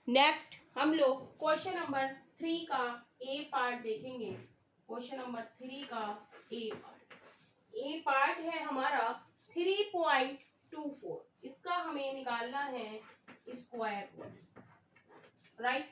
Next हम लोग question number 3 का ए पार्ट देखेंगे। क्वेश्चन नंबर 3 का ए पार्ट है हमारा 3.24। इसका हमें निकालना है स्क्वायर रूट। राइट,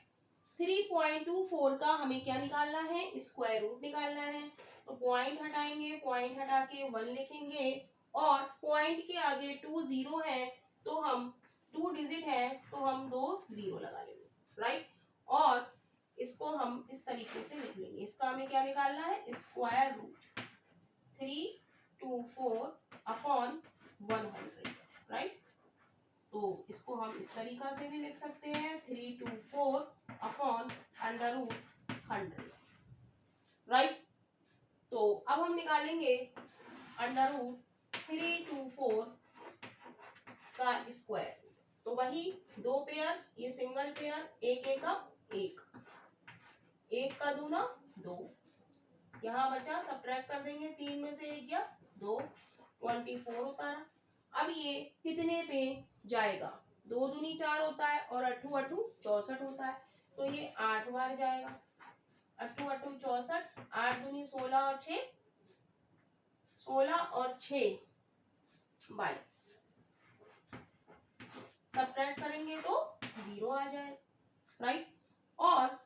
3.24 का हमें क्या निकालना है? स्क्वायर रूट निकालना है। तो पॉइंट हटाएंगे, पॉइंट हटा के 1 लिखेंगे और पॉइंट के आगे 2 जीरो है तो हम 2 डिजिट है तो हम 2 जीरो लगा लेंगे। राइट, और इसको हम इस तरीके से लिख लेंगे। इसका हमें क्या निकालना है? Square root 324 upon 100। राइट, तो इसको हम इस तरीका से भी लिख सकते हैं 324 अपॉन अंडर रूट 100। राइट, तो अब हम निकालेंगे अंडर रूट 324 का स्क्वायर। तो वही दो पेयर, ये सिंगल पेयर, एक एक का एक, एक का दूना दो, यहाँ बचा सब्ट्रैक्ट कर देंगे, 3 में से 1 गया 2, 24 उतारा। अब ये कितने पे जाएगा? 2 दूनी 4 होता है और 8 8 64 होता है, तो ये 8 बार जाएगा। 8 8 64, 8 दूनी 16 और 6 16 और 6 22, सब्ट्रैक्ट करेंगे तो 0 आ जाए। राइट, और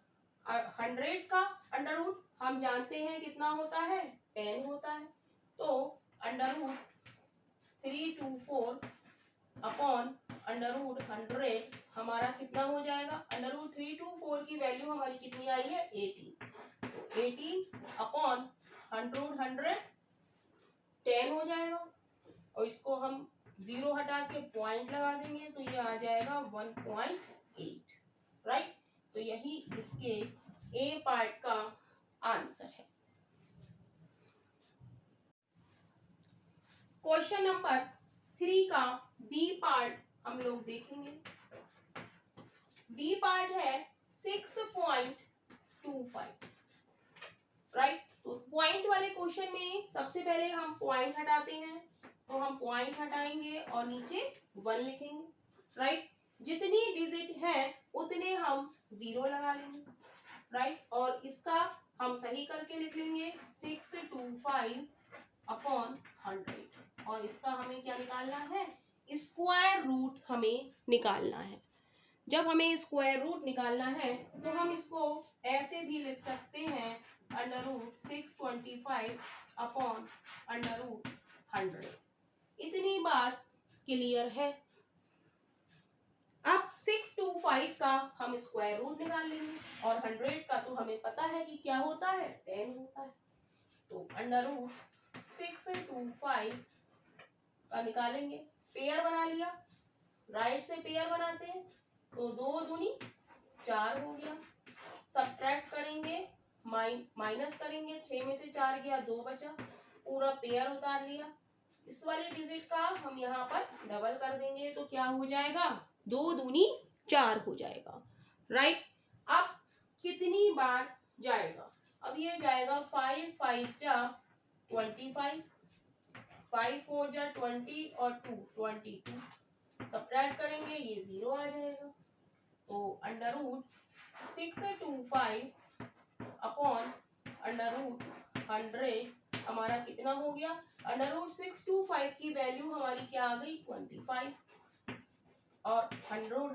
100 का अंडर रूट हम जानते हैं कितना होता है? 10 होता है। तो under root 324 upon under root 100 हमारा कितना हो जाएगा? अंडर रूट 324 की वैल्यू हमारी कितनी आई है? 18। तो 18 अपॉन अंडर रूट 100 10 हो जाएगा, और इसको हम 0 हटा के पॉइंट लगा देंगे तो ये आ जाएगा 1.8। राइट, तो यही इसके ए पार्ट का आंसर है। क्वेश्चन नंबर 3 का बी पार्ट हम लोग देखेंगे। बी पार्ट है 6.25। राइट, तो पॉइंट वाले क्वेश्चन में सबसे पहले हम पॉइंट हटाते हैं, तो हम पॉइंट हटाएंगे और नीचे 1 लिखेंगे। राइट, जितनी डिजिट है उतने हम 0 लगा लेंगे। राइट, और इसका हम सही करके लिख लेंगे 625 अपॉन 100, और इसका हमें क्या निकालना है? स्क्वायर रूट हमें निकालना है। जब हमें स्क्वायर रूट निकालना है तो हम इसको ऐसे भी लिख सकते हैं under root 625 upon under root 100। इतनी बात क्लियर है। अब 625 का हम स्क्वायर रूट निकाल लेंगे और 100 का तो हमें पता है कि क्या होता है? 10 होता है। तो अंडर रूट 625 का निकालेंगे, पेयर बना लिया, राइट से पेयर बनाते हैं तो 2 दूनी 4 हो गया, सब्ट्रैक्ट करेंगे, माइनस करेंगे, 6 में से 4 गया 2 बचा, पूरा पेयर उतार लिया। इस वाली डिजिट का हम यहाँ पर डबल कर देंगे तो क्या हो जाएगा? 2 दूनी 4 हो जाएगा। राइट, अब कितनी बार जाएगा? अब ये जाएगा 5 5 जा 25, 5 4 जा 20 और 2 22, सब्ट्रैक्ट करेंगे ये 0 आ जाएगा। तो under root 625 upon under root 100 हमारा कितना हो गया? अंडर रूट 625 की वैल्यू हमारी क्या आ गई? 25, और 100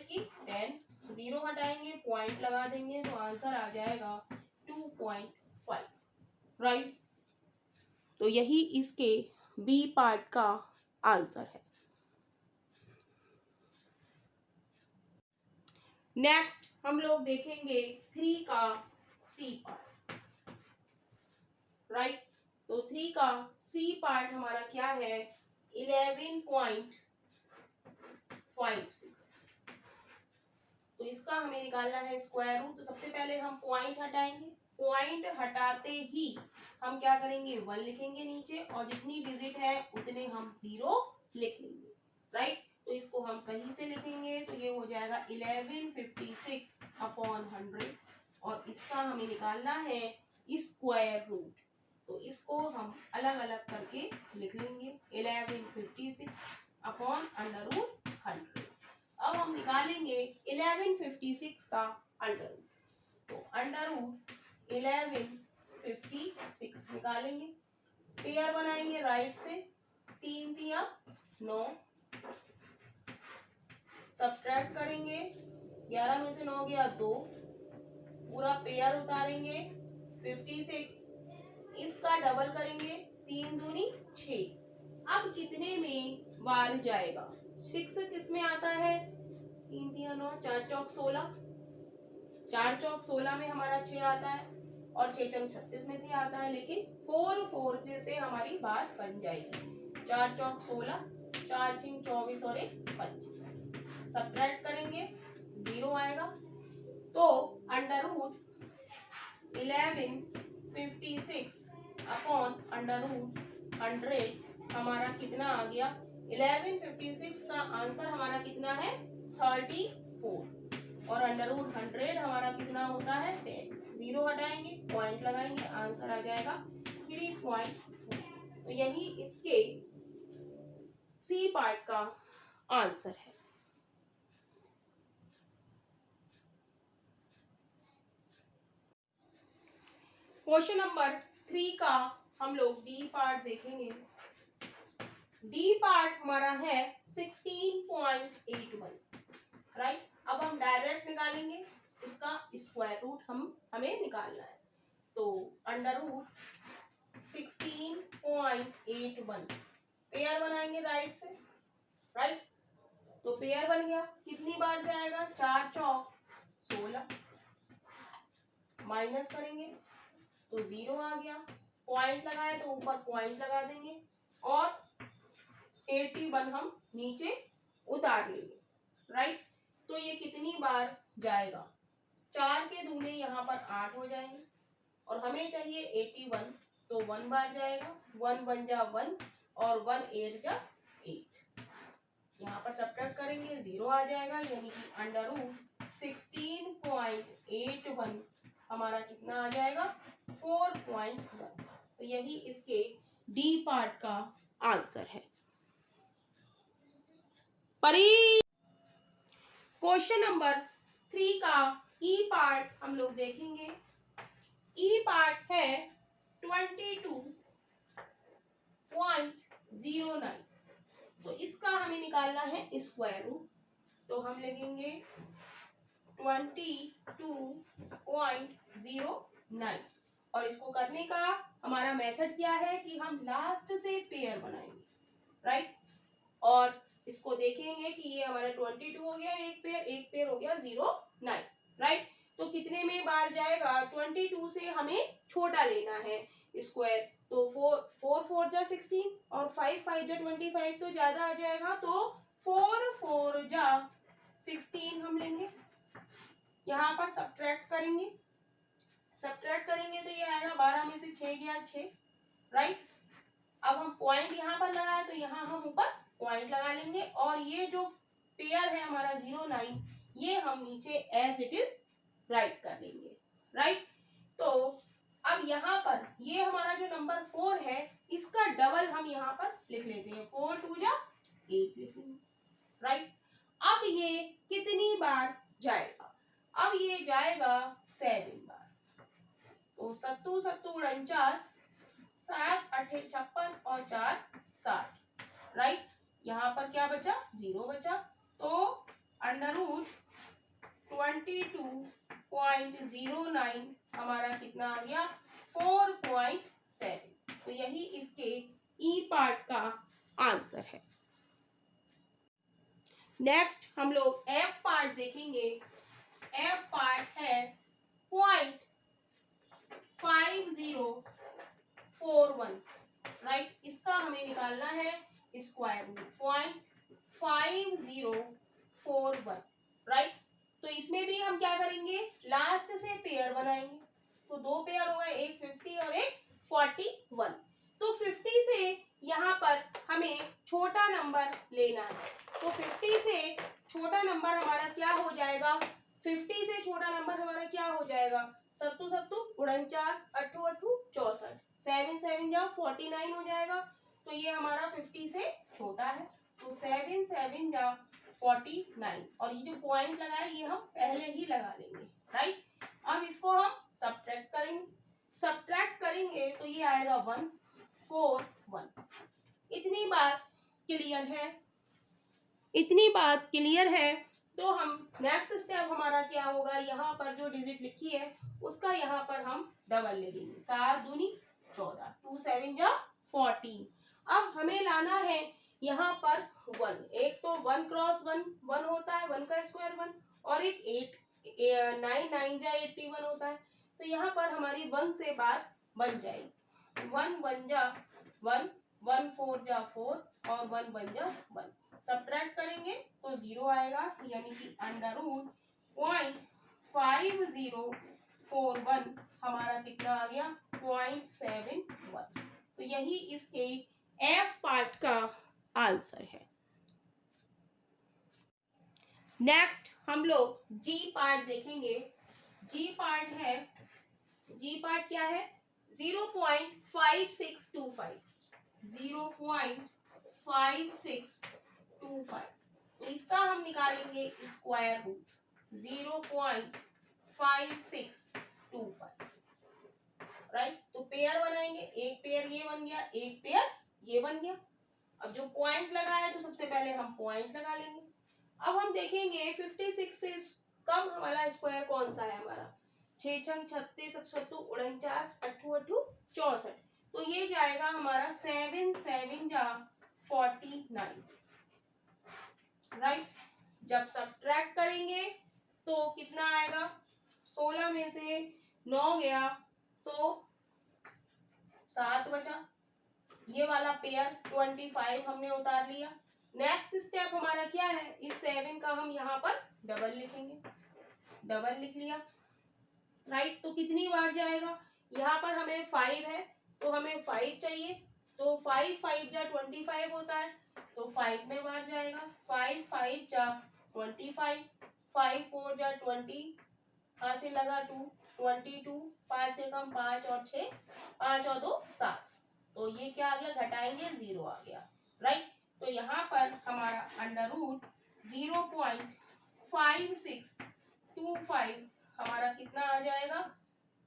की 10, 0 हटाएंगे, पॉइंट लगा देंगे तो आंसर आ जाएगा 2.5। राइट, तो यही इसके बी पार्ट का आंसर है। नेक्स्ट हम लोग देखेंगे 3 का सी पार्ट। राइट, तो 3 का सी पार्ट हमारा क्या है? 11.56। तो इसका हमें निकालना है स्क्वायर रूट। तो सबसे पहले हम पॉइंट हटाएंगे, पॉइंट हटाते ही हम क्या करेंगे? 1 लिखेंगे नीचे, और जितनी डिजिट है उतने हम 0 लिख लेंगे। राइट, तो इसको हम सही से लिखेंगे तो ये हो जाएगा 1156 अपॉन 100, और इसका हमें निकालना है स्क्वायर रूट। तो इसको हम अलग अलग करके लिख लेंगे 1156 अपॉन अंडर रूट 100। अब हम निकालेंगे 1156 का अंडर रूट। तो अंडर रूट 1156 निकालेंगे, पेयर बनाएंगे राइट से, 3 तिया 9, सब्ट्रैक्ट करेंगे, 11 में से 9 गया 2, पूरा पेयर उतारेंगे 56, इसका डबल करेंगे 3 दूनी 6। अब कितने में बार जाएगा? 6 किस में आता है? 3 तिया 9, 4 चौक 16, 4 चौक 16 में हमारा 6 आता है और 6 चौक 36 में भी आता है, लेकिन 4 4 से हमारी बात बन जाएगी। 4 चौक 16, 4 छिंग 24 और 1 25, सब्ट्रैक्ट करेंगे 0 आएगा। तो under root 1156 upon under root 100 हमारा कितना आ गया? 1156 का आंसर हमारा कितना है? 34 और अंडर रूट 100 हमारा कितना होता है? 10। 0 हटाएंगे, पॉइंट लगाएंगे, आंसर आ जाएगा 3.4। तो यही इसके सी पार्ट का आंसर है। क्वेश्चन नंबर 3 का हम लोग डी पार्ट देखेंगे। डी पार्ट हमारा है 16.81, राइट। अब हम डायरेक्ट निकालेंगे, इसका स्क्वायर रूट हमें निकालना है। तो अंडर रूट 16.81 पेयर बनाएंगे राइट से, राइट। तो पेयर बन गया, कितनी बार जाएगा? 4 चौक 16, माइनस करेंगे तो 0 आ गया, पॉइंट लगाए तो ऊपर पॉइंट लगा देंगे और 81 हम नीचे उतार लेंगे, राइट। तो ये कितनी बार जाएगा? 4 के दूने यहाँ पर 8 हो जाएंगे और हमें चाहिए 81, तो 1 बार जाएगा, 1 1 जा 1 और 1 8 जा 8, यहाँ पर सब्ट्रैक्ट करेंगे 0 आ जाएगा, यानी कि अंडर रूट 16.81 हमारा कितना आ जाएगा? 4.1। तो यही इसके डी पार्ट का आंसर है। क्वेश्चन नंबर 3 का ई पार्ट हम लोग देखेंगे। ई पार्ट है 22.09, तो इसका हमें निकालना है स्क्वायर रूट। तो हम लिखेंगे 22.09 और इसको करने का हमारा मेथड क्या है कि हम लास्ट से पेयर बनाएंगे, राइट। और इसको देखेंगे कि ये हमारा 22 हो गया एक पेयर हो गया 09, राइट। तो कितने में बार जाएगा? 22 से हमें छोटा लेना है स्क्वायर, तो 4 4 जा 16 और 5 5 जा 25, तो ज्यादा आ जाएगा, तो 4 4 जा 16 हम लेंगे, यहाँ पर सब्ट्रैक्ट करेंगे तो ये आएगा 12 में से 6 गया 6, राइट। अब हम पॉइंट यहाँ पर लगाए तो यहाँ हम ऊपर पॉइंट लगा लेंगे और ये जो पेयर है हमारा 09, ये हम नीचे एज इट इज राइट कर लेंगे, राइट। तो अब यहाँ पर ये हमारा जो नंबर 4 है, इसका डबल हम यहाँ पर लिख लेते हैं, 4 2 जा 8 लिखेंगे, राइट। अब ये कितनी बार जाएगा? अब ये जाएगा 7 बार। तो 7 7 49, 7 8 56 और 4 60, राइट। यहाँ पर क्या बचा? 0 बचा। तो अंडर रूट 22.09 हमारा कितना आ गया? 4.7। तो यही इसके ई पार्ट का आंसर है। नेक्स्ट हम लोग एफ पार्ट देखेंगे। एफ पार्ट है 0.5041, राइट। इसका हमें निकालना है स्क्वायर रूट, 0.5041, राइट। तो इसमें भी हम क्या करेंगे? लास्ट से पेयर बनाएंगे, तो 2 पेयर हो गए, एक 50 और एक 41। तो 50 से यहाँ पर हमें छोटा नंबर लेना है, तो 50 से छोटा नंबर हमारा क्या हो जाएगा? 50 से छोटा नंबर हमारा क्या हो जाएगा? 7 7 49, 8 8 64, 7 7 जा 49 हो जाएगा। तो ये हमारा 50 से छोटा है, तो 7 7 जा 49 और ये जो पॉइंट लगाए ये हम पहले ही लगा लेंगे, राइट। अब इसको हम सब्ट्रैक्ट करेंगे तो ये आएगा 141। इतनी बात क्लियर है। तो हम नेक्स्ट स्टेप हमारा क्या होगा, यहाँ पर जो डिजिट लिखी है उसका यहाँ पर हम डबल ले लेंगे। 7 दूनी 14, 2 7 जा 14। अब हमें लाना है यहाँ पर 1। एक तो 1 क्रॉस 1 1 होता है, 1 का स्क्वायर 1, और एक 8 9 9 जा 81 होता है। तो यहाँ पर हमारी 1 से बात बन जाएगी। 1 1 जा 1, 1 4 जा 4 और 1 1 जा 1। सब्ट्रैक्ट करेंगे तो 0 आएगा, यानी कि अंडर रूट 0.5041 हमारा कितना आ गया 0.71। तो यही इसके एफ पार्ट का आंसर है। नेक्स्ट हम लोग जी पार्ट देखेंगे। जी पार्ट क्या है, 0.5625 0.5625। तो इसका हम निकालेंगे स्क्वायर रूट 0.5625, राइट। तो पेयर बनाएंगे, एक पेयर ये बन गया, एक पेयर ये बन गया। अब जो पॉइंट लगा है तो सबसे पहले हम पॉइंट लगा लेंगे। अब हम देखेंगे 56 से कम हमारा स्क्वायर कौन सा है, हमारा 6 छंग 36 37 49 8 64। तो ये जाएगा हमारा 7 7 जा 49, राइट। जब सब्ट्रैक्ट करेंगे तो कितना आएगा, 16 में से 9 गया तो 7 बचा। ये वाला पेयर 25 हमने उतार लिया। नेक्स्ट स्टेप हमारा क्या है, इस 7 का हम यहाँ पर डबल लिखेंगे, डबल लिख लिया, राइट। तो कितनी बार जाएगा, यहाँ पर हमें 5 है तो हमें 5 चाहिए, तो 5 5 जा 25 होता है, तो 5 में बार जाएगा। 5 5 जा 25, 5 4 जा 20, यहाँ से लगा 2 22, 5 से कम 5 और 6, 5 और 2 7। तो ये क्या आ गया, घटाएंगे 0 आ गया, राइट। तो यहाँ पर हमारा अंडर रूट 0.5625 हमारा कितना आ जाएगा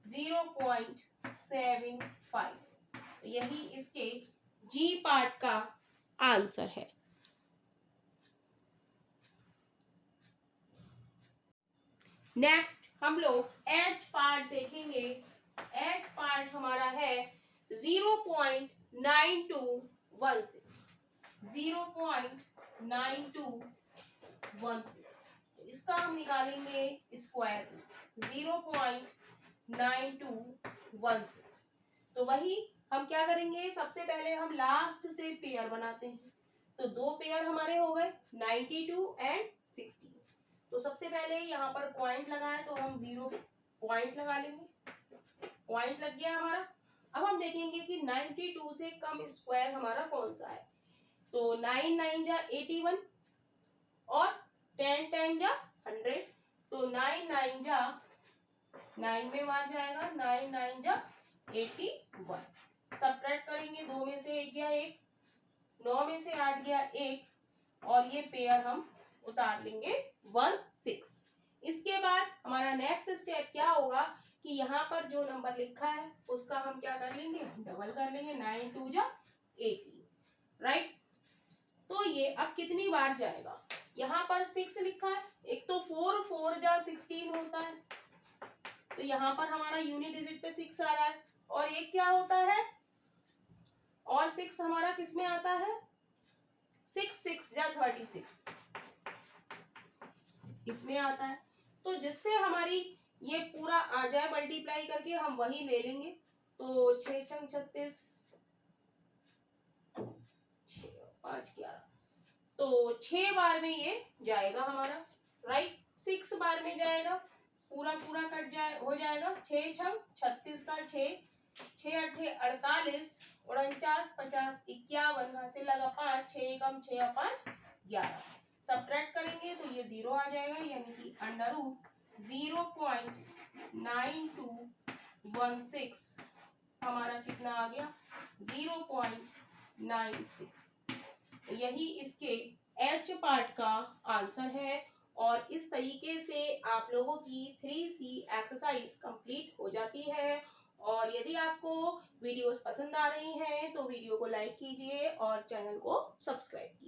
0.75। तो यही इसके जी पार्ट का आंसर है। नेक्स्ट हम लोग एच पार्ट देखेंगे। एच पार्ट हमारा है 0.9216, 0.9216। इसका हम निकालेंगे स्क्वायर रूट 0.9216। तो वही हम क्या करेंगे, सबसे पहले हम लास्ट से पेयर बनाते हैं। तो दो पेयर हमारे हो गए 92 एंड 16। तो सबसे पहले यहाँ पर पॉइंट लगाए तो हम 0 पॉइंट लगा लेंगे, पॉइंट लग गया हमारा। अब हम देखेंगे कि 92 से कम स्क्वायर हमारा कौन सा है। तो 9 9 जा 81 और 10 10 जा 100। तो 9 9 जा 9 में बार जाएगा, 9 9 जा 81। सब्ट्रैक्ट करेंगे, 2 में से 1 गया 1, 9 में से 8 गया 1, और ये पेयर हम उतार लेंगे 1 6। इसके बाद हमारा नेक्स्ट स्टेप क्या होगा कि यहाँ पर जो नंबर लिखा है उसका हम क्या कर लेंगे, डबल कर लेंगे। 9 2 जा 18, राइट। तो ये अब कितनी बार जाएगा, यहाँ पर 6 लिखा है, एक तो 4 4 जा 16 होता है, तो यहाँ पर हमारा यूनिट डिजिट पे 6 आ रहा है। और एक क्या होता है, और 6 हमारा किस में आता है, 6 6 जा 36 इसमें आता है। तो जिससे हमारी ये पूरा आ जाए मल्टीप्लाई करके हम वही ले लेंगे। तो 6 छंग 36, 5 11, तो 6 बार में ये जाएगा हमारा, राइट। 6 बार में जाएगा, पूरा पूरा कट जाए हो जाएगा। 6 छंग 36 का 6, 6 8 48, 49 50 51, यहाँ से लगा 5, 6 कम 6 और 5 11। सब्ट्रैक्ट करेंगे तो ये 0 आ जाएगा, यानी कि अंडर रूट 0.9216 हमारा कितना आ गया 0.96। यही इसके एच पार्ट का आंसर है। और इस तरीके से आप लोगों की 3C एक्सरसाइज कंप्लीट हो जाती है। और यदि आपको वीडियोस पसंद आ रही हैं तो वीडियो को लाइक कीजिए और चैनल को सब्सक्राइब कीजिए।